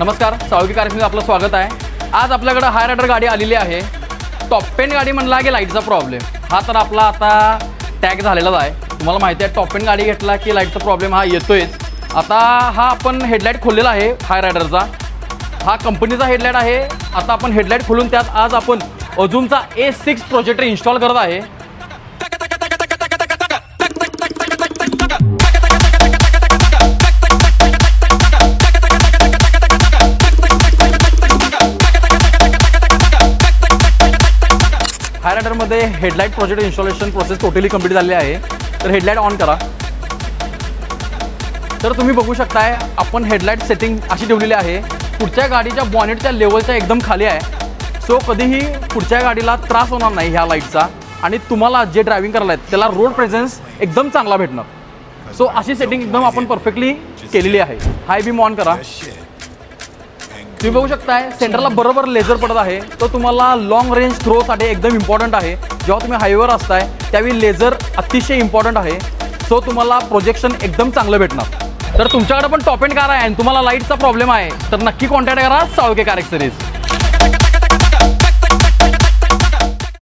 नमस्कार, सावगी कार्यक्रमात आपलं स्वागत आहे। आज आपल्याकडे हाय रायडर गाडी आलेली आहे। टॉप 10 गाडी म्हणला की लाईटचा प्रॉब्लेम हा तर आपला आता टॅग झालेलाच आहे। तुम्हाला माहिती आहे टॉप 10 गाडी घेतला की लाईटचा प्रॉब्लेम हा येतोयच। आता हा आपण हेडलाईट खोललेला आहे हाय रायडरचा, हा कंपनीचा हेडलाईट आहे। आता आपण हेडलाईट खोलून त्यात आज आपण अजूनचा A6 प्रोजेक्टर इन्स्टॉल करत आहे। हाय रायडरमध्ये headlight project installation process totally complete झाली आहे। तर हेडलाईट ऑन करा। तर तुम्ही बघू शकताय आपण हेडलाईट सेटिंग अशी ठेवलेली आहे, पुढच्या गाडीच्या बॉनेटच्या लेवलच्या एकदम खाली आहे। सो कधीही पुढच्या गाडीला त्रास होणार नाही ह्या लाईटचा आणि तुम्हाला जे ड्रायव्हिंग करायला आहे त्याला रोड प्रेझेन्स एकदम चांगला भेटणार। सो अशी सेटिंग एकदम आपण परफेक्टली केलेली आहे। हाय बीम ऑन करा। तुम्ही बघू शकताय सेंटरला बरोबर लेझर पडत आहे, तो तुम्हाला लॉंग रेंज थ्रोसाठी एकदम इम्पॉर्टंट आहे। जेव्हा तुम्ही हायवेवर असताय त्यावेळी लेझर अतिशय इम्पॉर्टंट आहे। सो तुम्हाला प्रोजेक्शन एकदम चांगलं भेटणार। तर तुमच्याकडे पण टॉप एंड कार आहे आणि तुम्हाला लाईटचा प्रॉब्लेम आहे तर नक्की कॉन्टॅक्ट करा साळुंखे कार ॲक्सेसरीज।